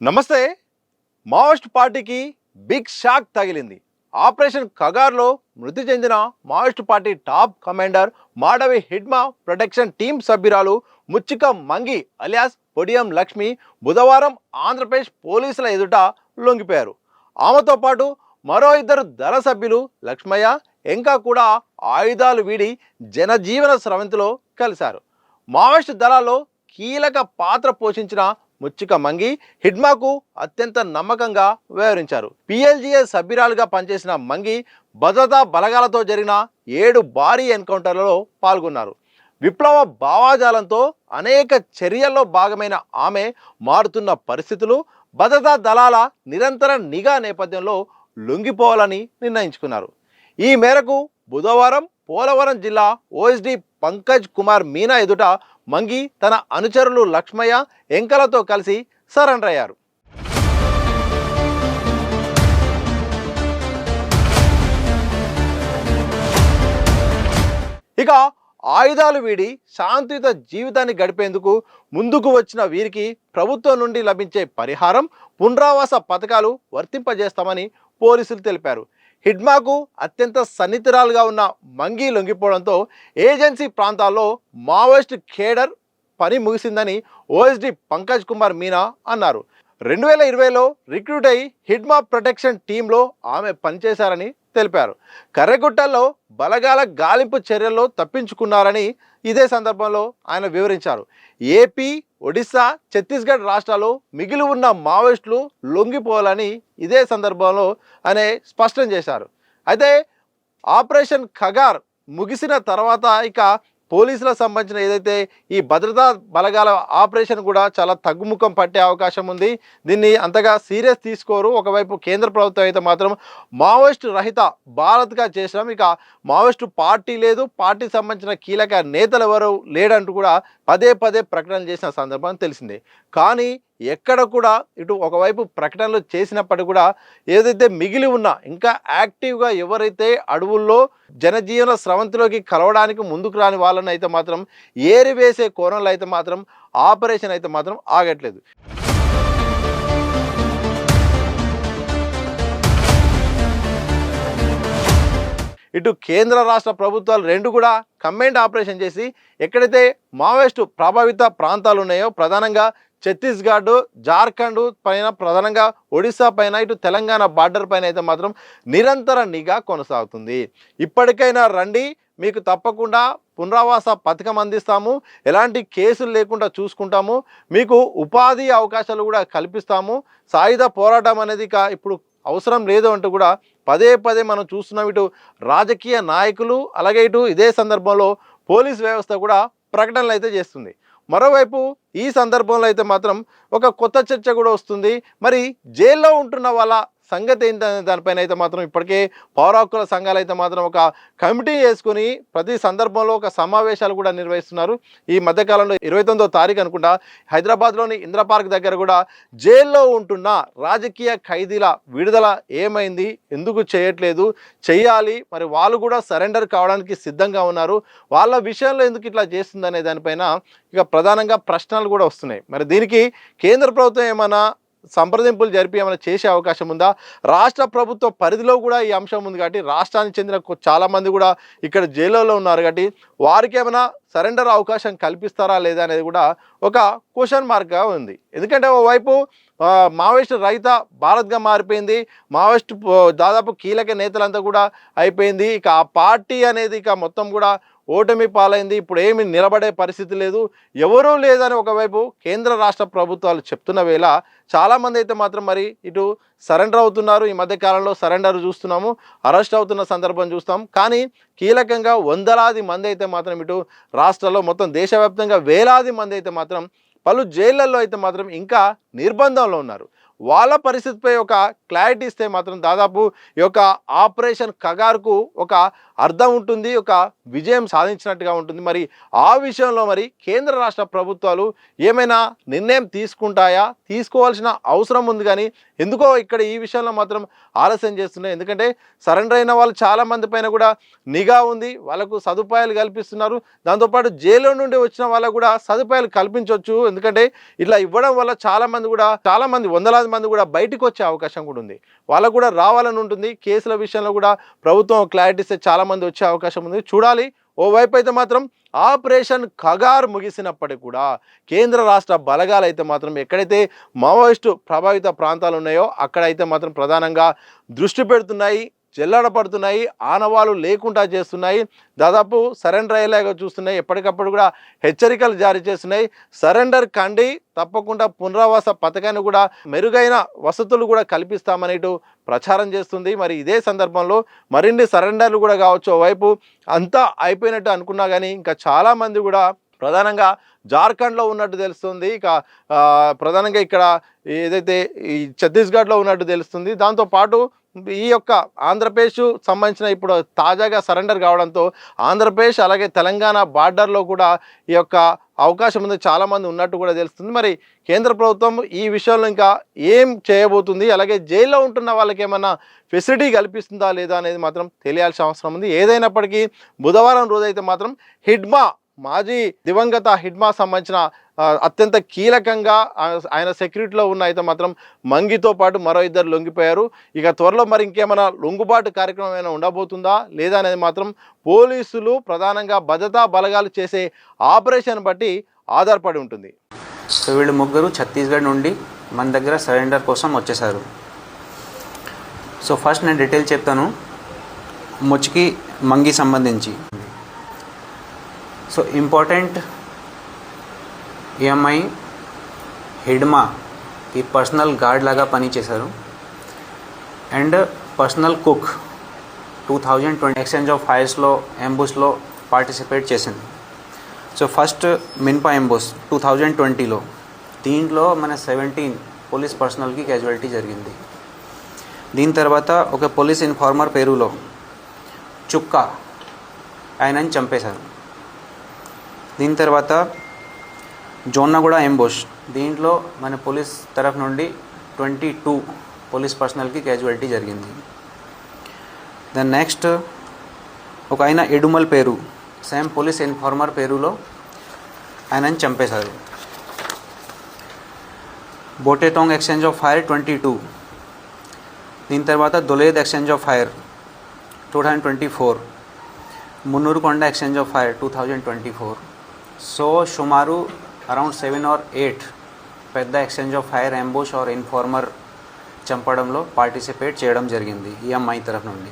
నమస్తే. మావోయిస్ట్ పార్టీకి big shock తగిలింది. ఆపరేషన్ కగార్లో మృతి చెందిన Maoist party top commander Madavi Hidma protection team సభ్యురాలు ముచ్చిక మంగి అలియాస్ పొడియం లక్ష్మి బుధవారం ఆంధ్రప్రదేశ్ పోలీసుల ఎదుట లొంగిపోయారు. ఆమెతో పాటు మరో ఇద్దరు దళ సభ్యులు లక్ష్మయ్య ఇంకా కూడా ఆయుధాలు వీడి జనజీవన స్రవంతిలో కలిశారు. మావోయిస్ట్ దళాల్లో కీలక పాత్ర పోషించిన ముచ్చిక మంగి హిడ్మాకు అత్యంత నమ్మకంగా వ్యవహరించారు. పిఎల్జిఏ సభ్యురాలుగా పనిచేసిన మంగి భద్రతా బలగాలతో జరిగిన 7 భారీ ఎన్కౌంటర్లలో పాల్గొన్నారు. విప్లవ భావాజాలంతో అనేక చర్యల్లో భాగమైన ఆమె మారుతున్న పరిస్థితులు, భద్రతా దళాల నిరంతర నిఘా నేపథ్యంలో లొంగిపోవాలని నిర్ణయించుకున్నారు. ఈ మేరకు బుధవారం పోలవరం జిల్లా ఓఎస్డి పంకజ్ కుమార్ మీనా ఎదుట మంగి తన అనుచరులు లక్ష్మయ్య ఎంకలతో కలిసి సరెండర్ అయ్యారు. ఇక ఆయుధాలు వీడి శాంతియుత జీవితాన్ని గడిపేందుకు ముందుకు వచ్చిన వీరికి ప్రభుత్వం నుండి లభించే పరిహారం, పునరావాస పథకాలు వర్తింపజేస్తామని పోలీసులు తెలిపారు. హిడ్మాకు అత్యంత సన్నిహితురాలుగా ఉన్న మంగి లొంగిపోవడంతో ఏజెన్సీ ప్రాంతాల్లో మావోయిస్ట్ కేడర్ పని ముగిసిందని ఓఎస్డి పంకజ్ కుమార్ మీనా అన్నారు. 2020లో రిక్రూట్ అయి హిడ్మా ప్రొటెక్షన్ టీంలో ఆమె పనిచేశారని తెలిపారు. కర్రెగుట్టల్లో బలగాల గాలింపు చర్యల్లో తప్పించుకున్నారని ఇదే సందర్భంలో ఆయన వివరించారు. ఏపీ, ఒడిశా, ఛత్తీస్గఢ్ రాష్ట్రాల్లో మిగిలి ఉన్న మావోయిస్టులు లొంగిపోవాలని ఇదే సందర్భంలో ఆయన స్పష్టం చేశారు. అయితే ఆపరేషన్ ఖగార్ ముగిసిన తర్వాత ఇక పోలీసులకు సంబంధించిన ఏదైతే ఈ భద్రతా బలగాల ఆపరేషన్ కూడా చాలా తగ్గుముఖం పట్టే అవకాశం ఉంది. దీన్ని అంతగా సీరియస్ తీసుకోరు. ఒకవైపు కేంద్ర ప్రభుత్వం అయితే మాత్రం మావోయిస్ట్ రహిత భారత్గా చేసినాం, ఇక మావోయిస్టు పార్టీ లేదు, పార్టీకి సంబంధించిన కీలక నేతలు ఎవరు లేడంటూ కూడా పదే పదే ప్రకటనలు చేసిన సందర్భం తెలిసిందే. కానీ ఎక్కడ కూడా ఇటు ఒకవైపు ప్రకటనలు చేసినప్పటికీ కూడా ఏదైతే మిగిలి ఉన్నా ఇంకా యాక్టివ్గా ఎవరైతే అడవుల్లో జనజీవన స్రవంతిలోకి కలవడానికి ముందుకు రాని వాళ్ళని అయితే మాత్రం ఏరివేసే కోణంలో అయితే మాత్రం ఆపరేషన్ అయితే మాత్రం ఆగట్లేదు. ఇటు కేంద్ర రాష్ట్ర ప్రభుత్వాలు రెండు కూడా కంబైన్డ్ ఆపరేషన్ చేసి ఎక్కడైతే మావోయిస్టు ప్రభావిత ప్రాంతాలు ఉన్నాయో ప్రధానంగా ఛత్తీస్గఢ్, జార్ఖండ్ పైన, ప్రధానంగా ఒడిశా పైన, ఇటు తెలంగాణ బార్డర్ పైన అయితే మాత్రం నిరంతర నిఘా కొనసాగుతుంది. ఇప్పటికైనా రండి, మీకు తప్పకుండా పునరావాస పథకం అందిస్తాము, ఎలాంటి కేసులు లేకుండా చూసుకుంటాము, మీకు ఉపాధి అవకాశాలు కూడా కల్పిస్తాము, సాయుధ పోరాటం అనేది ఇప్పుడు అవసరం లేదు అంటూ కూడా పదే పదే మనం చూస్తున్నాం. ఇటు రాజకీయ నాయకులు అలాగే ఇటు ఇదే సందర్భంలో పోలీస్ వ్యవస్థ కూడా ప్రకటనలు అయితే చేస్తుంది. మరోవైపు ఈ సందర్భంలో అయితే మాత్రం ఒక కొత్త చర్చ కూడా వస్తుంది. మరి జైల్లో ఉంటున్న వాళ్ళ సంగతి ఏంటనే దానిపైన అయితే మాత్రం ఇప్పటికే పౌర హక్కుల సంఘాలు అయితే మాత్రం ఒక కమిటీ చేసుకుని ప్రతి సందర్భంలో ఒక సమావేశాలు కూడా నిర్వహిస్తున్నారు. ఈ మధ్యకాలంలో 29వ తారీఖు అనుకుంటా హైదరాబాద్లోని ఇంద్ర పార్క్ దగ్గర కూడా జైల్లో ఉంటున్న రాజకీయ ఖైదీల విడుదల ఏమైంది, ఎందుకు చేయట్లేదు, చెయ్యాలి, మరి వాళ్ళు కూడా సరెండర్ కావడానికి సిద్ధంగా ఉన్నారు, వాళ్ళ విషయంలో ఎందుకు ఇట్లా చేస్తుందనే దానిపైన ఇక ప్రధానంగా ప్రశ్నలు కూడా వస్తున్నాయి. మరి దీనికి కేంద్ర ప్రభుత్వం ఏమైనా సంప్రదింపులు జరిపి ఏమైనా చేసే అవకాశం ఉందా? రాష్ట్ర ప్రభుత్వ పరిధిలో కూడా ఈ అంశం ఉంది కాబట్టి రాష్ట్రానికి చెందిన చాలామంది కూడా ఇక్కడ జైల్లో ఉన్నారు కాబట్టి వారికి ఏమైనా సరెండర్ అవకాశం కల్పిస్తారా లేదా అనేది కూడా ఒక క్వశ్చన్ మార్క్గా ఉంది. ఎందుకంటే ఓవైపు మావోయిస్ట్ రహిత భారత్గా మారిపోయింది, మావోయిస్ట్ దాదాపు కీలక నేతలంతా కూడా అయిపోయింది, ఇక ఆ పార్టీ అనేది ఇక మొత్తం కూడా ఓటమి పాలైంది, ఇప్పుడు ఏమి నిలబడే పరిస్థితి లేదు, ఎవరూ లేదని ఒకవైపు కేంద్ర రాష్ట్ర ప్రభుత్వాలు చెప్తున్న వేళ చాలామంది అయితే మాత్రం మరి ఇటు సరెండర్ అవుతున్నారు. ఈ మధ్య కాలంలో సరెండర్ చూస్తున్నాము, అరెస్ట్ అవుతున్న సందర్భం చూస్తాం. కానీ కీలకంగా వందలాది మంది అయితే మాత్రం ఇటు రాష్ట్రాల్లో మొత్తం దేశవ్యాప్తంగా వేలాది మంది అయితే మాత్రం పలు జైళ్ళల్లో అయితే మాత్రం ఇంకా నిర్బంధంలో ఉన్నారు. వాళ్ళ పరిస్థితిపై ఒక క్లారిటీ ఇస్తే మాత్రం దాదాపు ఈ యొక్క ఆపరేషన్ కగార్కు ఒక అర్థం ఉంటుంది, ఒక విజయం సాధించినట్టుగా ఉంటుంది. మరి ఆ విషయంలో మరి కేంద్ర రాష్ట్ర ప్రభుత్వాలు ఏమైనా నిర్ణయం తీసుకుంటాయా? తీసుకోవాల్సిన అవసరం ఉంది, కానీ ఎందుకో ఇక్కడ ఈ విషయంలో మాత్రం ఆలస్యం చేస్తున్నాయి. ఎందుకంటే సరెండర్ అయిన వాళ్ళు చాలామంది పైన కూడా నిఘా ఉంది, వాళ్ళకు సదుపాయాలు కల్పిస్తున్నారు. దాంతోపాటు జైలు నుండి వచ్చిన వాళ్ళకు కూడా సదుపాయాలు కల్పించవచ్చు. ఎందుకంటే ఇట్లా ఇవ్వడం వల్ల చాలామంది వందలాది మంది కూడా బయటకు వచ్చే అవకాశం కూడా ఉంది. వాళ్ళకు కూడా రావాలని ఉంటుంది. కేసుల విషయంలో కూడా ప్రభుత్వం క్లారిటీ ఇస్తే చాలామంది వచ్చే అవకాశం ఉంది. చూడాలి. ఓవైపు అయితే మాత్రం ఆపరేషన్ కగార్ ముగిసినప్పటికీ కూడా కేంద్ర రాష్ట్ర బలగాలు అయితే మాత్రం ఎక్కడైతే మావోయిస్టు ప్రభావిత ప్రాంతాలు ఉన్నాయో అక్కడైతే మాత్రం ప్రధానంగా దృష్టి పెడుతున్నాయి, చెల్లడ పడుతున్నాయి, ఆనవాళ్ళు లేకుండా చేస్తున్నాయి, దాదాపు సరెండర్ అయ్యేలాగా చూస్తున్నాయి, ఎప్పటికప్పుడు కూడా హెచ్చరికలు జారీ చేస్తున్నాయి. సరెండర్ కండి, తప్పకుండా పునరావాస పథకాన్ని కూడా మెరుగైన వసతులు కూడా కల్పిస్తామనేటు ప్రచారం చేస్తుంది. మరి ఇదే సందర్భంలో మరిన్ని సరెండర్లు కూడా కావచ్చు. ఓవైపు అంతా అయిపోయినట్టు అనుకున్నా కానీ ఇంకా చాలామంది కూడా ప్రధానంగా జార్ఖండ్లో ఉన్నట్టు తెలుస్తుంది. ఇక ప్రధానంగా ఇక్కడ ఏదైతే ఈ ఛత్తీస్గఢ్లో ఉన్నట్టు తెలుస్తుంది. దాంతోపాటు ఈ యొక్క ఆంధ్రప్రదేశ్ సంబంధించిన ఇప్పుడు తాజాగా సరెండర్ కావడంతో ఆంధ్రప్రదేశ్ అలాగే తెలంగాణ బార్డర్లో కూడా ఈ యొక్క అవకాశం ఉంది, చాలామంది ఉన్నట్టు కూడా తెలుస్తుంది. మరి కేంద్ర ప్రభుత్వం ఈ విషయంలో ఇంకా ఏం చేయబోతుంది, అలాగే జైల్లో ఉంటున్న వాళ్ళకి ఏమన్నా ఫెసిలిటీ కల్పిస్తుందా లేదా అనేది మాత్రం తెలియాల్సిన అవసరం ఉంది. ఏదైనప్పటికీ బుధవారం రోజైతే మాత్రం హిడ్మా మాజీ దివంగత హిడ్మా సంబంధించిన అత్యంత కీలకంగా ఆయన సెక్యూరిటీలో ఉన్న అయితే మాత్రం మంగితో పాటు మరో ఇద్దరు లొంగిపోయారు. ఇక త్వరలో మరి ఇంకేమైనా లొంగుబాటు కార్యక్రమం ఏమైనా ఉండబోతుందా లేదా అనేది మాత్రం పోలీసులు ప్రధానంగా భద్రతా బలగాలు చేసే ఆపరేషన్ బట్టి ఆధారపడి ఉంటుంది. సో వీళ్ళు ముగ్గురు ఛత్తీస్గఢ్ నుండి మన దగ్గర సరెండర్ కోసం వచ్చేసారు. సో ఫస్ట్ నేను డీటెయిల్ చెప్తాను ముచ్కి మంగి సంబంధించి. సో ఇంపార్టెంట్ ఈఎంఐ హిడ్మా ఈ పర్సనల్ గార్డ్ లాగా పనిచేశారు and personal cook 2020 exchange of ఫైర్స్లో ఎంబుస్లో పార్టిసిపేట్ చేసింది. సో ఫస్ట్ మిన్పా ఎంబుస్ 2020లో దీంట్లో మన 17 పోలీస్ పర్సనల్కి క్యాజువాలిటీ జరిగింది. దీని తర్వాత ఒక పోలీస్ ఇన్ఫార్మర్ పేరులో చుక్కా ఆయనని చంపేశారు. దీని తర్వాత జోన్నగూడ ఎంబుష్ దీంట్లో మన పోలీస్ తరఫు నుండి 22 పోలీస్ పర్సనల్కి క్యాజువాలిటీ జరిగింది. దెన్ నెక్స్ట్ ఒక ఆయన ఎడుమల్ పేరు సేమ్ పోలీస్ ఇన్ఫార్మర్ పేరులో ఆయనని చంపేశారు. బోటేటోంగ్ ఎక్స్చేంజ్ ఆఫ్ ఫైర్ 22. దీని తర్వాత దొలేద్ exchange of fire 2024. Munnurukonda exchange of fire 2024. So సుమారు అరౌండ్ 7 or 8 పెద్ద exchange of fire ambush or informer చంపడంలో పార్టిసిపేట్ చేయడం జరిగింది ఈఎంఐ తరఫు నుండి.